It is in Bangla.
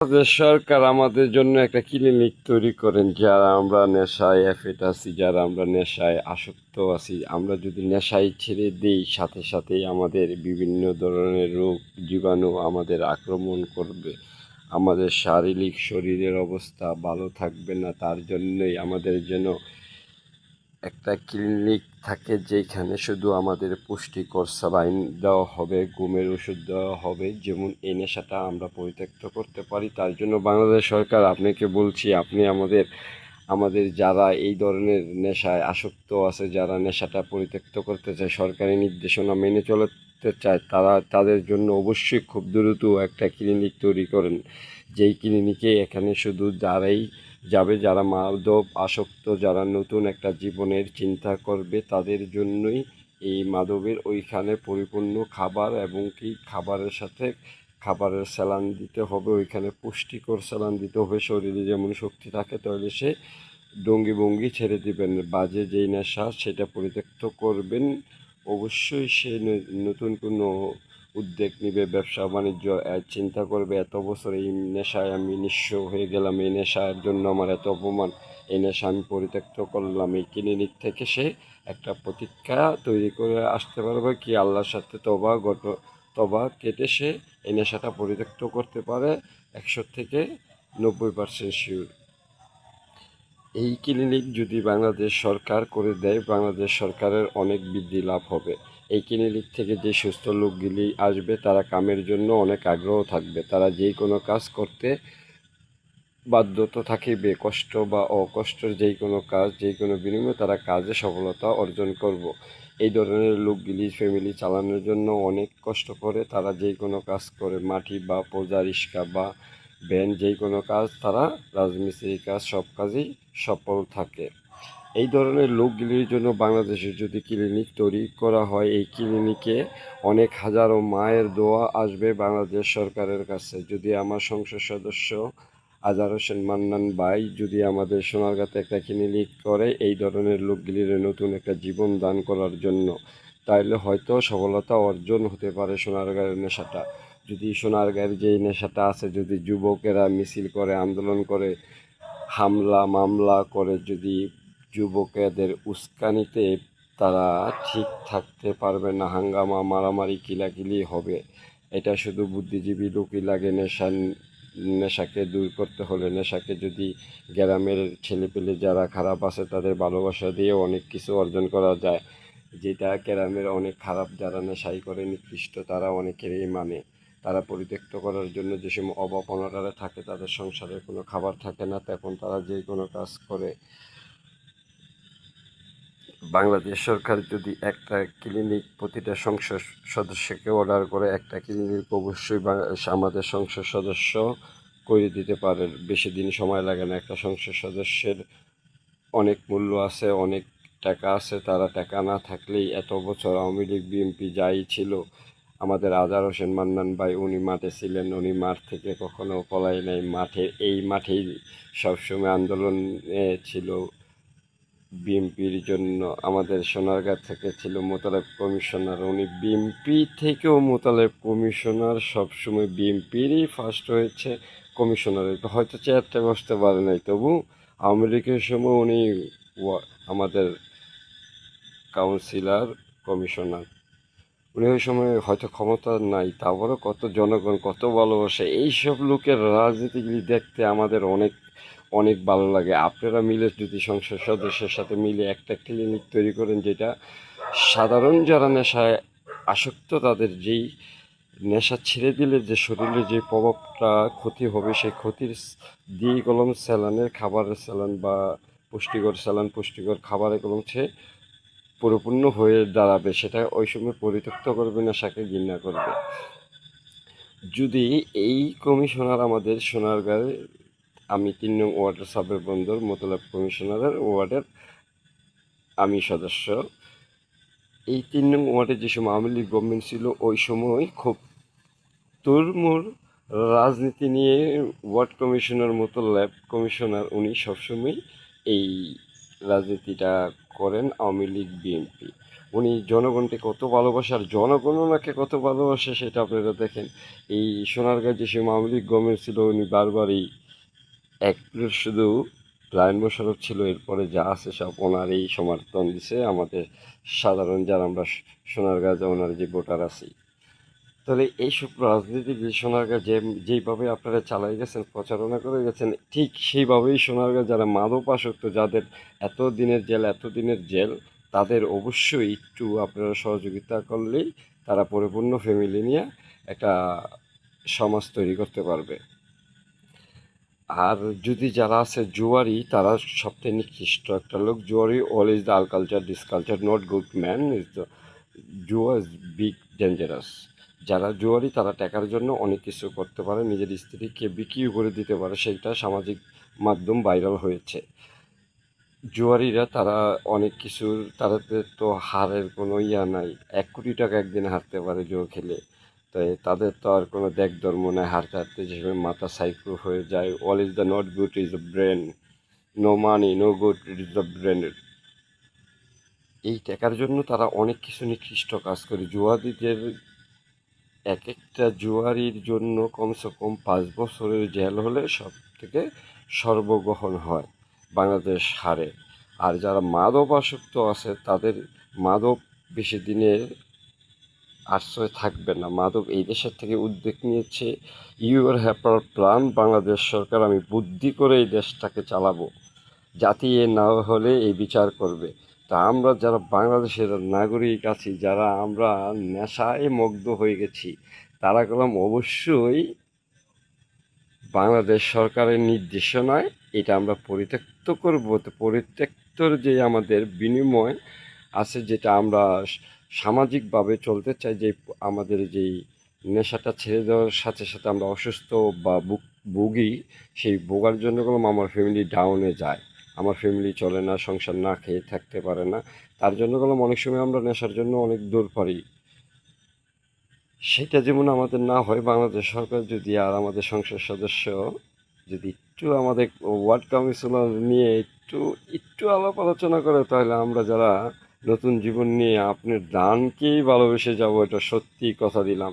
আমাদের সরকার আমাদের জন্য একটা ক্লিনিক তৈরি করেন, যারা আমরা নেশায় অ্যাফেক্ট আছি, যারা আমরা নেশায় আসক্ত আছি। আমরা যদি নেশায় ছেড়ে দিই, সাথে সাথেই আমাদের বিভিন্ন ধরনের রোগ জীবাণু আমাদের আক্রমণ করবে। আমাদের শারীরিক শরীরের অবস্থা ভালো থাকবে না। তার জন্যই আমাদের যেন একটা ক্লিনিক থাকে, যেখানে শুধু আমাদের পুষ্টিকর স্যালাইন দেওয়া হবে, ঘুমের ওষুধ দেওয়া হবে, যেমন এই নেশাটা আমরা পরিত্যক্ত করতে পারি। তার জন্য বাংলাদেশ সরকার, আপনাকে বলছি, আপনি আমাদের যারা এই ধরনের নেশায় আসক্ত আছে, যারা নেশাটা পরিত্যক্ত করতে চায়, সরকারি নির্দেশনা মেনে চলতে চায়, তাদের জন্য অবশ্যই খুব দ্রুত একটা ক্লিনিক তৈরি করেন। যেই ক্লিনিকে এখানে শুধু যারা মাদক আসক্ত, যারা নতুন একটা জীবনের চিন্তা করবে, তাদের জন্যই এই মাদকের ওইখানে পরিপূর্ণ খাবার, এবং কি খাবারের সাথে খাবারের স্যালান দিতে হবে, ওইখানে পুষ্টিকর স্যালান দিতে হবে। শরীরে যেমন শক্তি থাকে, তাহলে সে ডঙ্গি ভঙ্গি ছেড়ে দিবেন, বাজে যেই নেশা সেটা পরিত্যক্ত করবেন। অবশ্যই সে নতুন কোনো উদ্যোগ নিবে, ব্যবসা বাণিজ্য চিন্তা করবে, এত বছর এই নেশায় আমি নিঃস্ব হয়ে গেলাম, এই নেশার জন্য আমার এত অপমান, এই নেশা আমি পরিত্যক্ত করলাম। এই ক্লিনিক থেকে সে একটা প্রতিজ্ঞা তৈরি করে আসতে পারবে, কি আল্লাহর সাথে তবা কেটে সে এই নেশাটা পরিত্যক্ত করতে পারে। 100 থেকে 90% শিওর। এই ক্লিনিক যদি বাংলাদেশ সরকার করে দেয়, বাংলাদেশ সরকারের অনেক বৃদ্ধি লাভ হবে। এই ক্লিনিক থেকে যে সুস্থ লোকগুলি আসবে, তারা কামের জন্য অনেক আগ্রহ থাকবে, তারা যে কোনো কাজ করতে বাধ্যতা থাকিবে। কষ্ট বা অকষ্টের যে কোনো কাজ, যে কোনো বিনিময়ে তারা কাজে সফলতা অর্জন করব। এই ধরনের লোকগুলি ফ্যামিলি চালানোর জন্য অনেক কষ্ট করে, তারা যে কোনো কাজ করে, মাটি বা পূজা, রিক্সা বা ভ্যান, যে কোনো কাজ, তারা রাজমিস্ত্রির কাজ, সব কাজেই সফল থাকে। এই ধরনের লোকগুলির জন্য বাংলাদেশে যদি ক্লিনিক তৈরি করা হয়, এই ক্লিনিকে অনেক হাজারো মায়ের দোয়া আসবে বাংলাদেশ সরকারের কাছে। যদি আমার সংসদ সদস্য আজহার হোসেন মান্নান ভাই যদি আমাদের সোনারগাঁতে একটা ক্লিনিক করে, এই ধরনের লোকগুলির নতুন একটা জীবন দান করার জন্য, তাইলে হয়তো সফলতা অর্জন হতে পারে সোনারগাঁয়ের নেশাটা। যদি সোনারগাঁয়ের যেই নেশাটা আছে, যদি যুবকেরা মিছিল করে, আন্দোলন করে, হামলা মামলা করে, যদি যুবকেদের উস্কানিতে তারা ঠিক থাকতে পারবে না, হাঙ্গামা মারামারি কিলাকিলি হবে। এটা শুধু বুদ্ধিজীবী লোকই লাগে। নেশাকে দূর করতে হলে, নেশাকে যদি গ্রামের ছেলেপেলে যারা খারাপ আছে তাদের ভালোবাসা দিয়ে অনেক কিছু অর্জন করা যায়। যেটা গ্রামের অনেক খারাপ যারা নেশাই করে নিকৃষ্ট, তারা অনেকেরই মানে, তারা পরিত্যক্ত করার জন্য যে সময় অভাব অনাটনে থাকে, তাদের সংসারে কোনো খাবার থাকে না, তখন তারা যে কোনো কাজ করে। বাংলাদেশ সরকার যদি একটা ক্লিনিক প্রতিটা সংসদ সদস্যকে অর্ডার করে, একটা ক্লিনিক অবশ্যই আমাদের সংসদ সদস্য করে দিতে পারে। বেশি দিন সময় লাগে না। একটা সংসদ সদস্যের অনেক মূল্য আছে, অনেক টাকা আছে। তারা টাকা না থাকলেই, এত বছর আওয়ামী লীগ বিএনপি যাই ছিল, আমাদের আজহার হোসেন মান্নান ভাই উনি মাঠে ছিলেন, উনি মাঠ থেকে কখনো পলাই নাই, এই মাঠেই সবসময় আন্দোলনে ছিল বিএনপির জন্য। আমাদের সোনারগাঁ থেকে ছিল মোতালেব কমিশনার, উনি বিএনপি থেকেও মোতালেব কমিশনার, সবসময় বিএনপিরই ফার্স্ট হয়েছে কমিশনারে। হয়তো চেয়ারটা বসতে পারে নাই, তবু আওয়ামী লীগের সময় উনি আমাদের কাউন্সিলর কমিশনার। উনি ওই সময় হয়তো ক্ষমতা নাই, তারপরেও কত জনগণ কত ভালোবাসে। এইসব লোকের রাজনীতিগুলি দেখতে আমাদের অনেক অনেক ভালো লাগে। আপনারা মিলে যদি সংসদ সদস্যের সাথে মিলে একটা ক্লিনিক তৈরি করেন, যেটা সাধারণ যারা নেশায় আসক্ত, তাদের যেই নেশা ছেড়ে দিলে যে শরীরে যে প্রভাবটা ক্ষতি হবে, সেই ক্ষতির দিয়ে কলম স্যালানের খাবারের স্যালান বা পুষ্টিকর স্যালান, পুষ্টিকর খাবারের কলম সে পরিপূর্ণ হয়ে দাঁড়াবে। সেটা ওই সময় পরিত্যক্ত করবে, নেশাকে ঘৃণা করবে। যদি এই কমিশনার আমাদের সোনারগাঁয়ে, আমি 3 নং ওয়ার্ডের সাবেক বন্দর মোতালেব কমিশনারের ওয়ার্ডের আমি সদস্য। এই 3 নং ওয়ার্ডে যে সময় আওয়ামী লীগ গভর্নমেন্ট ছিল, ওই সময় খুব তুরমুর রাজনীতি নিয়ে ওয়ার্ড কমিশনার মোতালেব কমিশনার উনি সবসময় এই রাজনীতিটা করেন, আওয়ামী লীগ বিএনপি। উনি জনগণকে কত ভালোবাসে আর জনগণ ওনাকে কত ভালোবাসে সেটা আপনারা দেখেন। এই সোনারগাঁ যে সময় আওয়ামী লীগ গভর্নমেন্ট ছিল উনি বারবারই এক প্লেট শুধু লায়ন মোশাররফ ছিল, এরপরে যা আছে সব ওনার এই সমর্থন দিছে আমাদের সাধারণ যারা আমরা সোনারগাঁ ওনার যে ভোটার আছি। তাহলে এইসব রাজনীতিবিদ সোনারগাঁ যেইভাবে আপনারা চালাই গেছেন, প্রচারণা করে গেছেন, ঠিক সেইভাবেই সোনারগাঁ যারা মাদক আসক্ত, যাদের এত দিনের জেল, তাদের অবশ্যই একটু আপনারা সহযোগিতা করলেই তারা পরিপূর্ণ ফ্যামিলি নিয়ে একটা সমাজ তৈরি করতে পারবে। আর যদি যারা আছে জুয়ারি, তারা সবথেকে নিকৃষ্ট একটা লোক। জুয়ারি অলওয়েজ দ্য আলকালচার ডিসকালচার not good man is the জুয়া ইজ বিগ ডেঞ্জারাস। যারা জুয়ারি তারা টাকার জন্য অনেক কিছু করতে পারে, নিজের স্ত্রীকে বিক্রিও করে দিতে পারে, সেইটা সামাজিক মাধ্যম ভাইরাল হয়েছে। জুয়ারিরা তারা অনেক কিছুর, তাদের তো হারের কোনো ইয়া নাই, 1 কোটি টাকা একদিন হারতে পারে জুয়া খেলে। তাই তাদের তো আর কোনো দেখ ধর্ম নাই, হারতে হারতে যে সময় মাথা সাইকো হয়ে যায়। All is the not good is the brain, no money no good is the brain. এই টাকার জন্য তারা অনেক কিছু নিকৃষ্ট কাজ করে। জুয়ারিদের এক একটা জুয়ারির জন্য কমসে কম 5 বছরের জেল হলে সব থেকে সর্বগ্রহণ হয়, বাংলাদেশ হারে। আর যারা মাদক আসক্ত আছে তাদের মাদক বেশি দিনের আশ্রয় থাকবে না। মাদক এই দেশের থেকে উদ্যোগ নিয়েছে ইউর হ্যাপার প্ল্যান, বাংলাদেশ সরকার আমি বুদ্ধি করে এই দেশটাকে চালাবো, জাতি এ না হলে এই বিচার করবে। তা আমরা যারা বাংলাদেশের নাগরিক আছি, যারা আমরা নেশায় মুগ্ধ হয়ে গেছি, তারা গেলাম অবশ্যই বাংলাদেশ সরকারের নির্দেশনায় এটা আমরা পরিত্যক্ত করব। তো পরিত্যক্তর যে আমাদের বিনিময় আছে, যেটা আমরা সামাজিকভাবে চলতে চাই, যে আমাদের যেই নেশাটা ছেড়ে দেওয়ার সাথে সাথে আমরা অসুস্থ বা ভুগি, সেই ভোগার জন্য গেলাম আমার ফ্যামিলি ডাউনে যায়, আমার ফ্যামিলি চলে না, সংসার না খেয়ে থাকতে পারে না, তার জন্য গেলাম অনেক সময় আমরা নেশার জন্য অনেক দূর পারি। সেটা যেমন আমাদের না হয়, বাংলাদেশ সরকার যদি আর আমাদের সংসদ সদস্য যদি একটু আমাদের ওয়ার্ড কাউন্সিলর নিয়ে একটু একটু আলাপ আলোচনা করে, তাহলে আমরা যারা নতুন জীবন নিয়ে আপনার দানকেই ভালোবেসে যাব, এটা সত্যি কথা দিলাম।